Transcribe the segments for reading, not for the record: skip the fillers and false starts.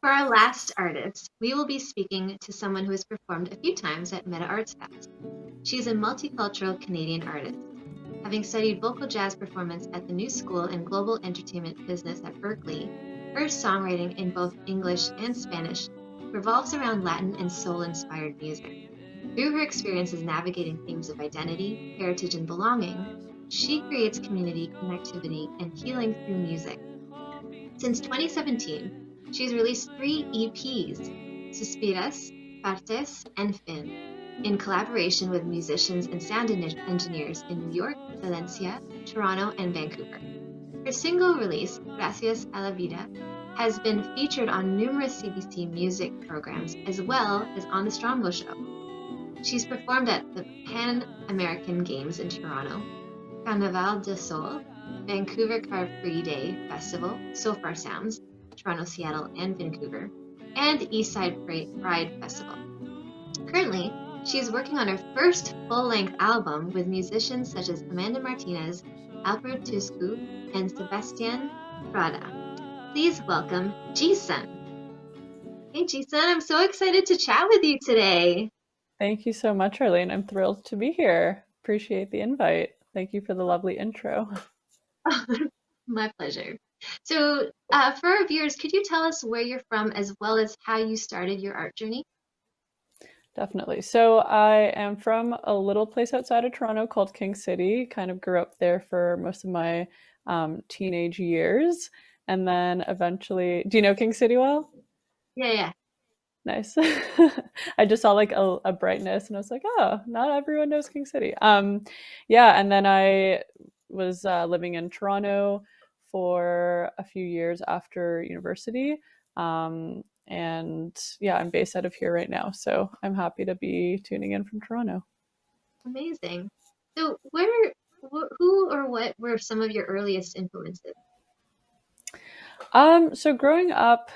For our last artist, we will be speaking to someone who has performed a few times at Meta Arts Fest. She is a multicultural Canadian artist. Having studied vocal jazz performance at the New School and Global Entertainment Business at Berkeley, her songwriting in both English and Spanish revolves around Latin and soul-inspired music. Through her experiences navigating themes of identity, heritage, and belonging, she creates community, connectivity, and healing through music. Since 2017, she's released 3 EPs, Suspiras, Partes, and Fin, in collaboration with musicians and sound engineers in New York, Valencia, Toronto, and Vancouver. Her single release, Gracias a la Vida, has been featured on numerous CBC music programs as well as on The Strombo Show. She's performed at the Pan American Games in Toronto, Carnaval de Sol, Vancouver Car-Free Day Festival, So Far Sounds, Toronto, Seattle, and Vancouver, and Eastside Pride Festival. Currently, she is working on her first full-length album with musicians such as Amanda Martinez, Alfred Tuscu, and Sebastian Prada. Please welcome Gisun. Hey Gisun, I'm so excited to chat with you today. Thank you so much, Arlene. I'm thrilled to be here. Appreciate the invite. Thank you for the lovely intro. My pleasure. So, for our viewers, could you tell us where you're from as well as how you started your art journey? Definitely. So I am from a little place outside of Toronto called King City. Kind of grew up there for most of my teenage years. And then eventually, do you know King City well? Yeah. Nice. I just saw like a brightness and I was like, oh, not everyone knows King City. Yeah, and then I was living in Toronto for a few years after university. And yeah, I'm based out of here right now. So I'm happy to be tuning in from Toronto. Amazing. So, who or what were some of your earliest influences? So growing up,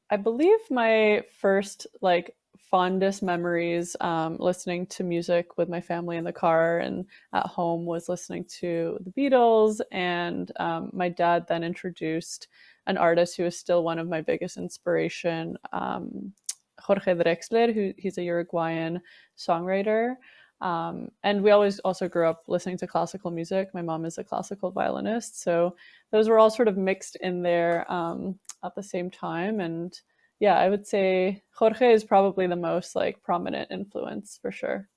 I believe my first like fondest memories listening to music with my family in the car and at home was listening to the Beatles. And my dad then introduced an artist who is still one of my biggest inspiration, Jorge Drexler, who he's a Uruguayan songwriter. And we always also grew up listening to classical music. My mom is a classical violinist, so those were all sort of mixed in there at the same time. And yeah, I would say Jorge is probably the most like prominent influence for sure.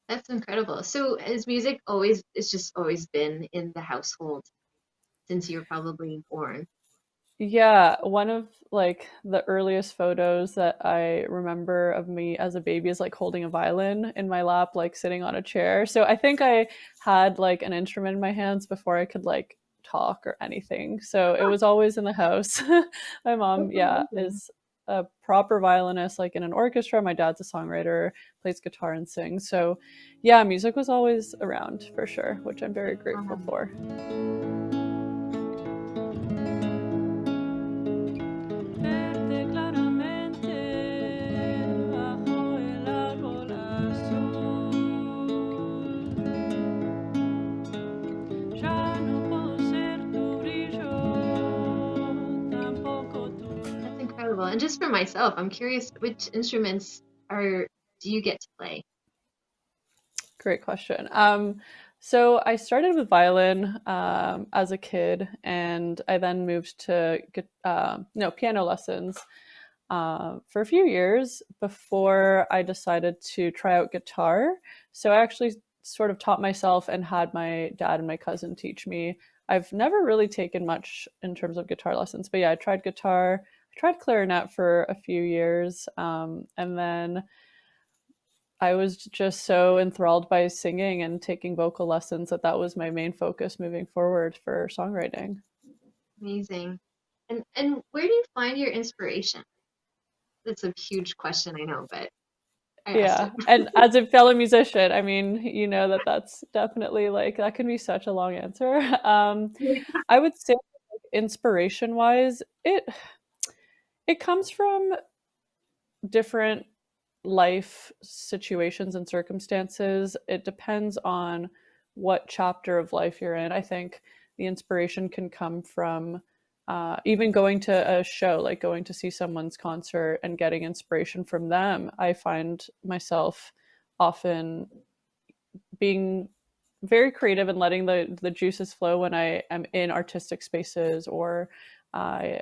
That's incredible. So, has music always, it's just always been in the household since you were probably born? Yeah, one of like the earliest photos that I remember of me as a baby is like holding a violin in my lap, like sitting on a chair. So I think I had like an instrument in my hands before I could like talk or anything. So it was always in the house. My mom, That's yeah, amazing. is a proper violinist, like in an orchestra. My dad's a songwriter, plays guitar and sings. So yeah, music was always around for sure, which I'm very grateful Um, for. Verte claramente bajo el árbol azul. Ya no puedo ser tu brillo, tampoco tu that's incredible. And just for myself, I'm curious, which instruments are do you get to play? Great question. So I started with violin as a kid, and I then moved to no piano lessons for a few years before I decided to try out guitar. So I actually sort of taught myself and had my dad and my cousin teach me. I've never really taken much in terms of guitar lessons, but yeah, I tried guitar. I tried clarinet for a few years, and then I was just so enthralled by singing and taking vocal lessons that that was my main focus moving forward for songwriting. Amazing. And where do you find your inspiration? That's a huge question, I know, but I asked Yeah, it. and as a fellow musician, I mean, you know that that's definitely like that can be such a long answer. I would say inspiration wise, it comes from different life situations and circumstances. It depends on what chapter of life you're in. I think the inspiration can come from even going to a show, like going to see someone's concert and getting inspiration from them, I find myself often being very creative and letting the juices flow when I am in artistic spaces, or I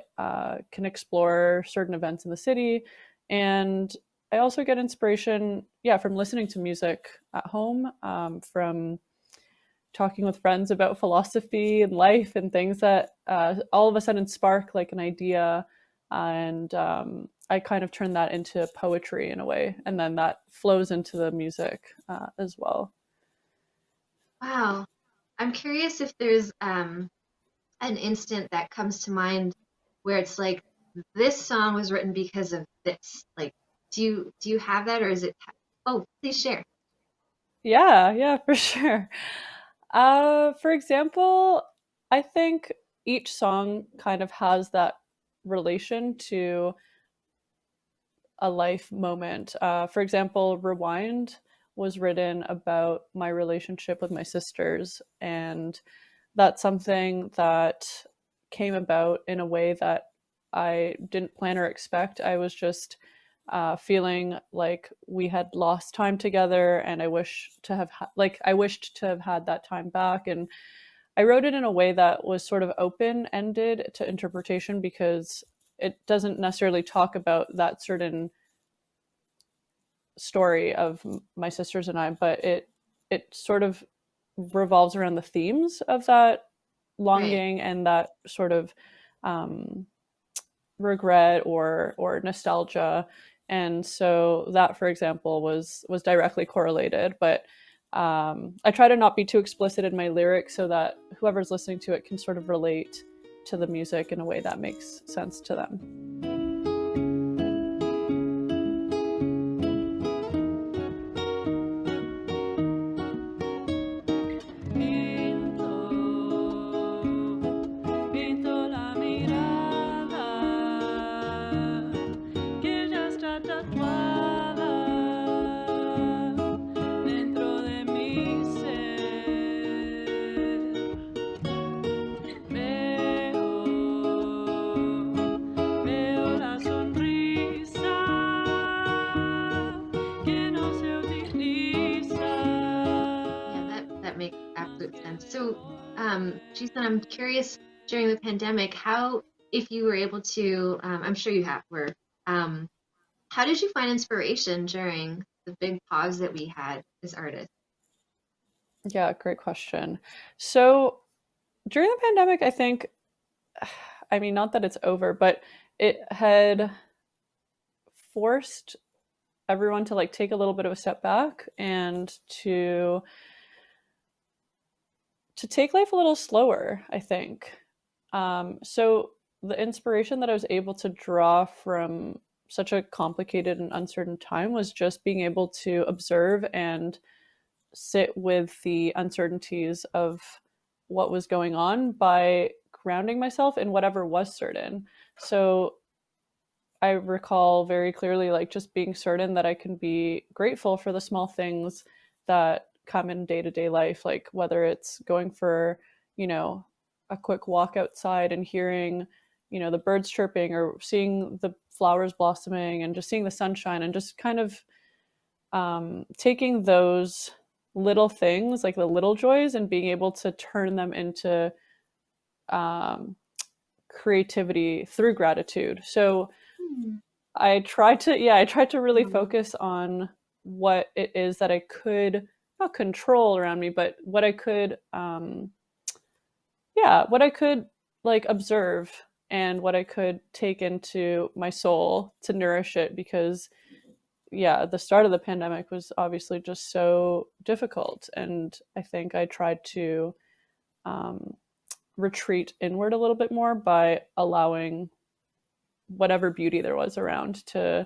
can explore certain events in the city. And I also get inspiration, yeah, from listening to music at home, from talking with friends about philosophy and life and things that all of a sudden spark like an idea. And I kind of turn that into poetry in a way. And then that flows into the music as well. Wow. I'm curious if there's an instant that comes to mind where it's like this song was written because of this. Like, do you have that, or is it? Oh, please share. Yeah, yeah, for sure. For example, I think each song kind of has that relation to a life moment. For example, Rewind was written about my relationship with my sisters, and that's something that came about in a way that I didn't plan or expect. I was just feeling like we had lost time together, and I wished to have had that time back. And I wrote it in a way that was sort of open ended to interpretation, because it doesn't necessarily talk about that certain story of my sisters and I, but it sort of revolves around the themes of that Right. longing and that sort of um, regret or nostalgia. And so that, for example, was directly correlated. But I try to not be too explicit in my lyrics so that whoever's listening to it can sort of relate to the music in a way that makes sense to them. Pinto, pinto la mirada que ya está tatuada dentro de mi ser. Veo la sonrisa que no se utiliza. Yeah, that makes absolute sense. So, Gisun, I'm curious, during the pandemic, how, if you were able to, I'm sure you have, um, how did you find inspiration during the big pause that we had as artists? Yeah, great question. So during the pandemic, I think, I mean, not that it's over, but it had forced everyone to like take a little bit of a step back and to take life a little slower, I think. So the inspiration that I was able to draw from such a complicated and uncertain time was just being able to observe and sit with the uncertainties of what was going on by grounding myself in whatever was certain. So I recall very clearly, like, just being certain that I can be grateful for the small things that come in day to day life, like whether it's going for, you know, a quick walk outside and hearing, the birds chirping, or seeing the flowers blossoming and just seeing the sunshine, and just kind of taking those little things, like the little joys, and being able to turn them into um, creativity through gratitude. So Hmm. I tried to really focus on what it is that I could not control around me, but what I could, what I could like observe, and what I could take into my soul to nourish it. Because yeah, the start of the pandemic was obviously just so difficult, and I think I tried to um, retreat inward a little bit more by allowing whatever beauty there was around to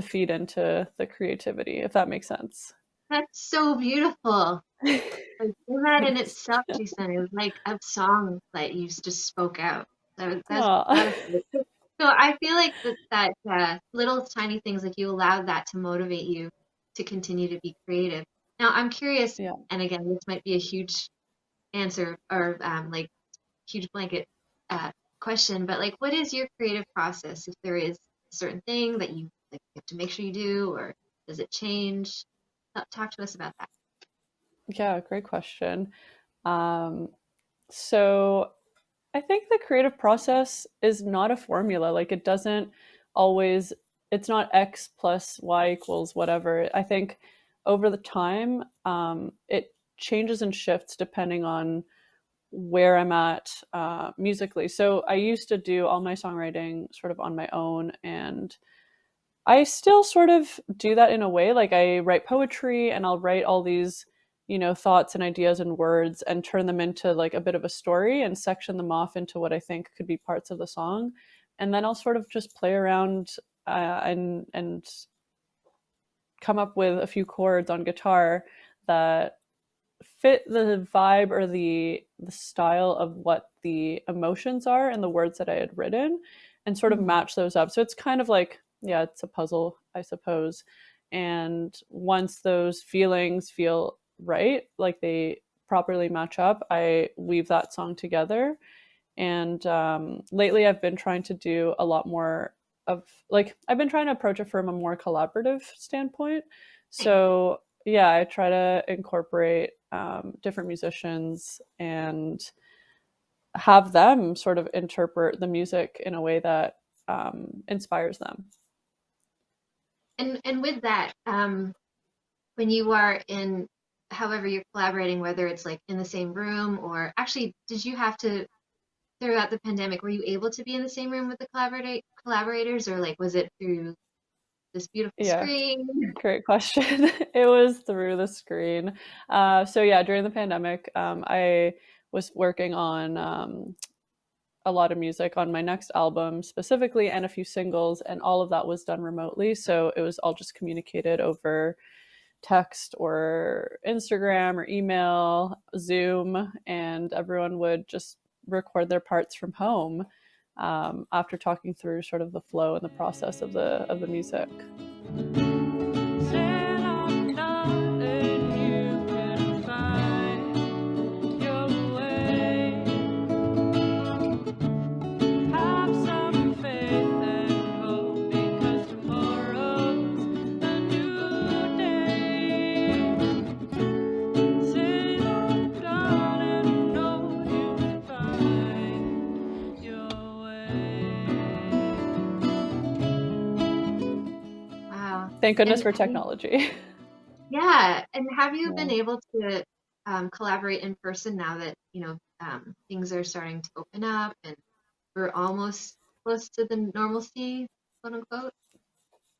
feed into the creativity, if that makes sense. That's so beautiful. Like, that in Thanks. itself, Jason, is like a song that you just spoke out. That's Aw. beautiful. So I feel like that little tiny things, like, you allowed that to motivate you to continue to be creative. Now I'm curious, Yeah. and again, this might be a huge answer, or like huge blanket. question, but like, what is your creative process? If there is a certain thing that you like, you have to make sure you do, or does it change? Talk to us about that. Yeah, great question. Um, so I think the creative process is not a formula. Like it doesn't always, it's not X plus Y equals whatever. I think over the time, it changes and shifts depending on where I'm at musically. So I used to do all my songwriting sort of on my own, and I still sort of do that in a way. Like I write poetry and I'll write all these, thoughts and ideas and words and turn them into like a bit of a story and section them off into what I think could be parts of the song. And then I'll sort of just play around and come up with a few chords on guitar that fit the vibe or the style of what the emotions are and the words that I had written and sort of Mhm. match those up. So it's kind of like, yeah, it's a puzzle, I suppose. And once those feelings feel right, like they properly match up, I weave that song together. And lately, I've been trying to do a lot more of like, I've been trying to approach it from a more collaborative standpoint. Nice. So, yeah, I try to incorporate different musicians and have them sort of interpret the music in a way that inspires them. And with that, when you are in, however you're collaborating, whether it's like in the same room or actually, did you have to throughout the pandemic, were you able to be in the same room with the collaborators, or like was it through this beautiful Yeah, screen? great question. It was through the screen. So, yeah, during the pandemic, I was working on a lot of music on my next album specifically and a few singles, and all of that was done remotely. So it was all just communicated over text or Instagram or email, Zoom, and everyone would just record their parts from home after talking through sort of the flow and the process of the music. Said I'm not and you can find your way. Have some faith and hope because tomorrow's a new day. Say I'm done and know you can find your Wow. Thank goodness And for have you, technology. yeah, and have you been Yeah. able to collaborate in person now that, things are starting to open up and we're almost close to the normalcy, quote unquote?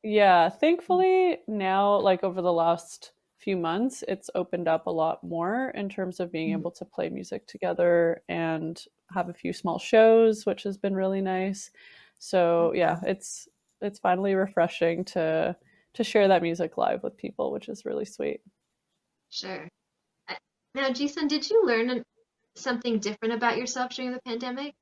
Yeah, thankfully now, like over the last few months, it's opened up a lot more in terms of being Mhm. able to play music together and have a few small shows, which has been really nice. So yeah, Awesome. it's finally refreshing to share that music live with people, which is really sweet. Sure. Uh, Now, Jason, did you learn something different about yourself during the pandemic?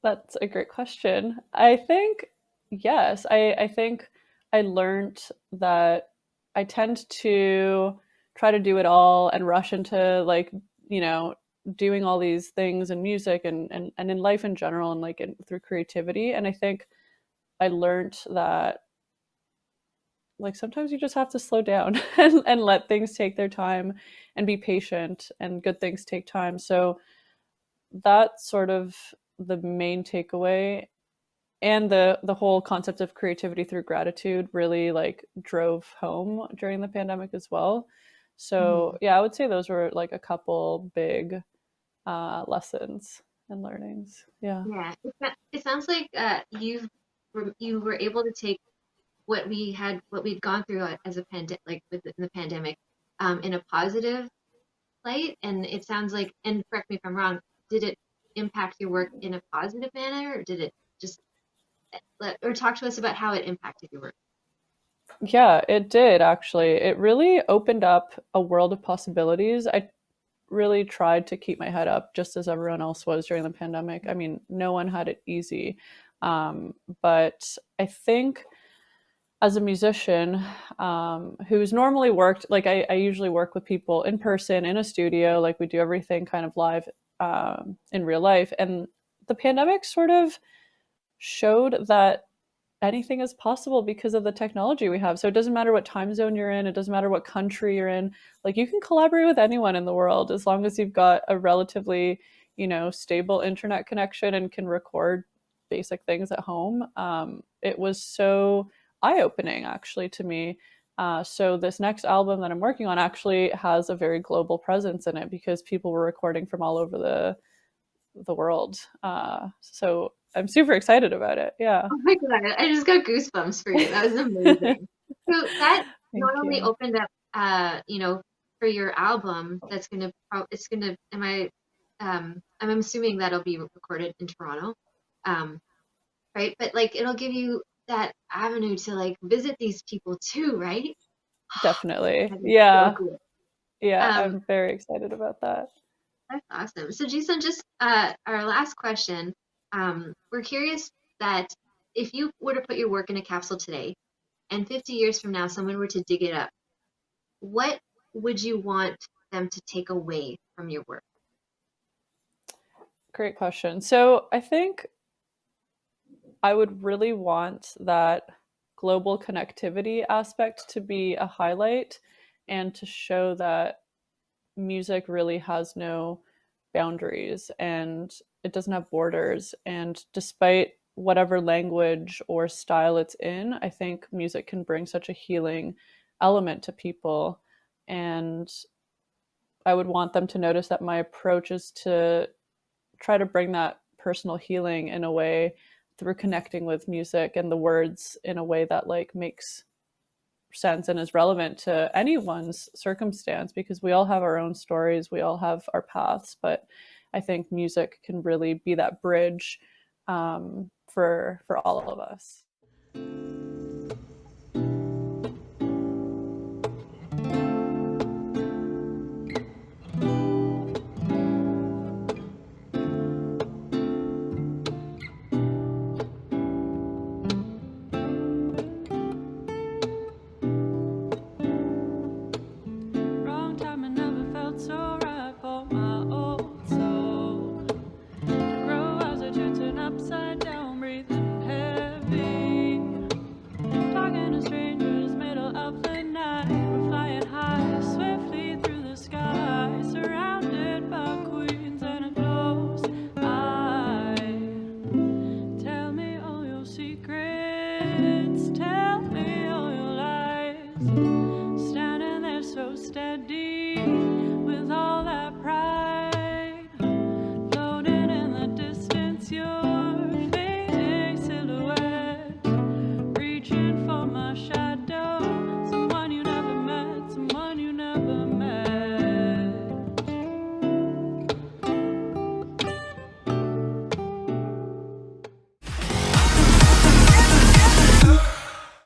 That's a great question. I think yes. I think I learned that I tend to try to do it all and rush into like, you know, doing all these things in music and in life in general and like through creativity. And I think I learned that like sometimes you just have to slow down and let things take their time and be patient and good things take time. So that's sort of the main takeaway, and the whole concept of creativity through gratitude really like drove home during the pandemic as well. So Mhm. yeah, I would say those were like a couple big lessons and learnings. Yeah. Yeah, it sounds like you were able to take what we'd gone through as a pandemic, like within the pandemic, in a positive light. And it sounds like, and correct me if I'm wrong, did it impact your work in a positive manner, or did it just or talk to us about how it impacted your work? Yeah, it did actually. It really opened up a world of possibilities. I really tried to keep my head up just as everyone else was during the pandemic. I mean, no one had it easy. But I think as a musician who's normally worked, like I usually work with people in person in a studio, like we do everything kind of live in real life. And the pandemic sort of showed that anything is possible because of the technology we have. So it doesn't matter what time zone you're in, it doesn't matter what country you're in. Like you can collaborate with anyone in the world as long as you've got a relatively, stable internet connection and can record basic things at home. It was so eye-opening actually to me. So this next album that I'm working on actually has a very global presence in it because people were recording from all over the world. So I'm super excited about it. Yeah. Oh my God, I just got goosebumps for you. That was amazing. So that not Thank only you. opened up, for your album, it's gonna, I'm assuming that'll be recorded in Toronto, um, right? But like, it'll give you that avenue to like visit these people too, right? Definitely. That is so Yeah. cool. Yeah. Um, I'm very excited about that. that's awesome. So, Jason, just our last question. We're curious that if you were to put your work in a capsule today, and 50 years from now, someone were to dig it up, what would you want them to take away from your work? Great question. So I think I would really want that global connectivity aspect to be a highlight and to show that music really has no boundaries and it doesn't have borders. And despite whatever language or style it's in, I think music can bring such a healing element to people. And I would want them to notice that my approach is to try to bring that personal healing in a way through connecting with music and the words in a way that like makes sense and is relevant to anyone's circumstance because we all have our own stories, we all have our paths, but I think music can really be that bridge for all of us.